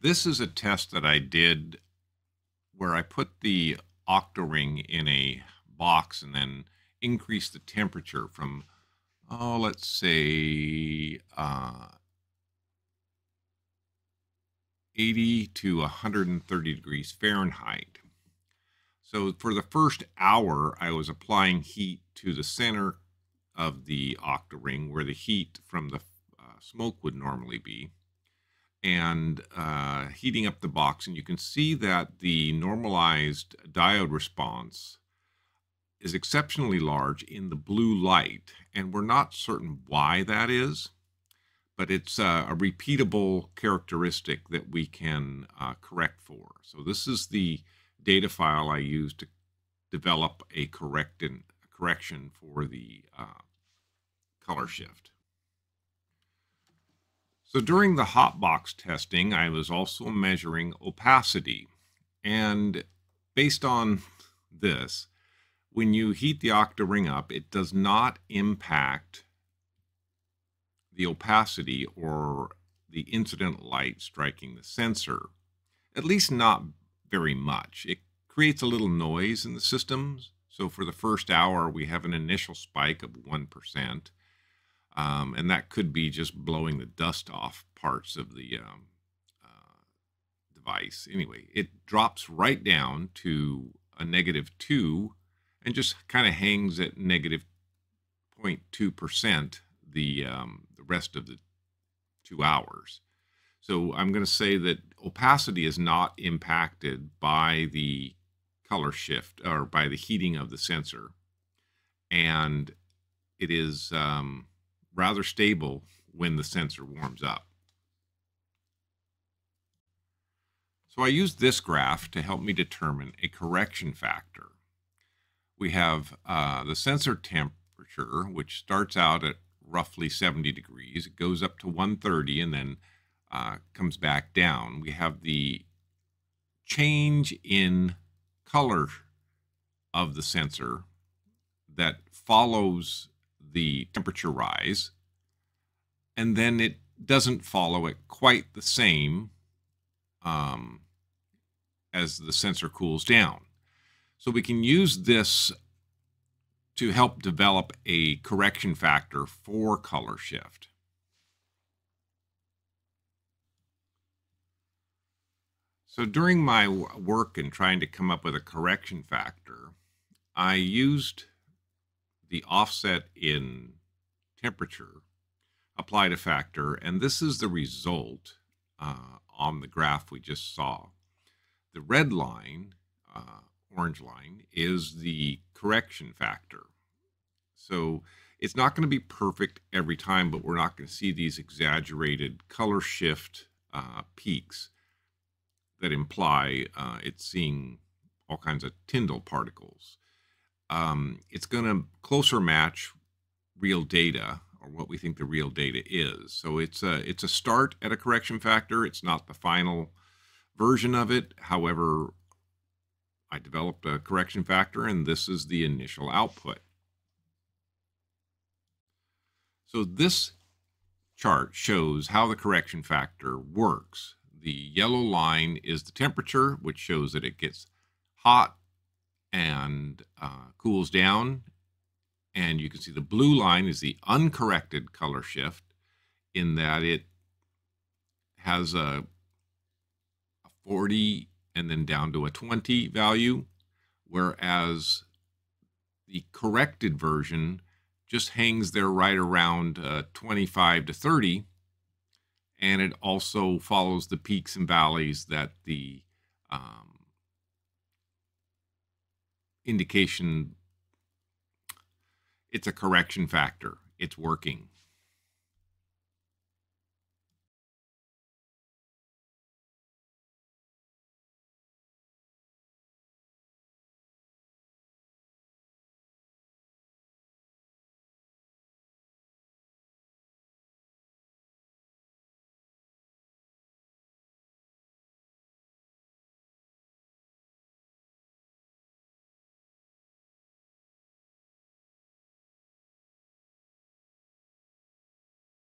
This is a test that I did where I put the octaring in a box and then increased the temperature from, let's say 80 to 130 degrees Fahrenheit. So for the first hour, I was applying heat to the center of the octaring where the heat from the smoke would normally be, and heating up the box. And you can see that the normalized diode response is exceptionally large in the blue light. And we're not certain why that is, but it's a repeatable characteristic that we can correct for. So this is the data file I used to develop a correction for the color shift. So during the hotbox testing, I was also measuring opacity. And based on this, when you heat the octaring up, it does not impact the opacity or the incident light striking the sensor, at least not very much. It creates a little noise in the systems. So for the first hour, we have an initial spike of 1%. And that could be just blowing the dust off parts of the device. Anyway, it drops right down to a -2 and just kind of hangs at -0.2% the rest of the 2 hours. So I'm going to say that opacity is not impacted by the color shift or by the heating of the sensor. And it is rather stable when the sensor warms up. So I used this graph to help me determine a correction factor. We have the sensor temperature, which starts out at roughly 70 degrees. It goes up to 130 and then comes back down. We have the change in color of the sensor that follows the temperature rise, and then it doesn't follow it quite the same as the sensor cools down. So we can use this to help develop a correction factor for color shift. So during my work in trying to come up with a correction factor, I used the offset in temperature, applied a factor, and this is the result on the graph we just saw. The red line, orange line, is the correction factor. So it's not going to be perfect every time, but we're not going to see these exaggerated color shift peaks that imply it's seeing all kinds of Tyndall particles. It's going to closer match real data, or what we think the real data is. So it's a start at a correction factor. It's not the final version of it. However, I developed a correction factor, and this is the initial output. So this chart shows how the correction factor works. The yellow line is the temperature, which shows that it gets hot and cools down. And you can see the blue line is the uncorrected color shift, in that it has a 40 and then down to a 20 value, whereas the corrected version just hangs there right around 25 to 30. And it also follows the peaks and valleys that the indication it's a correction factor. It's working.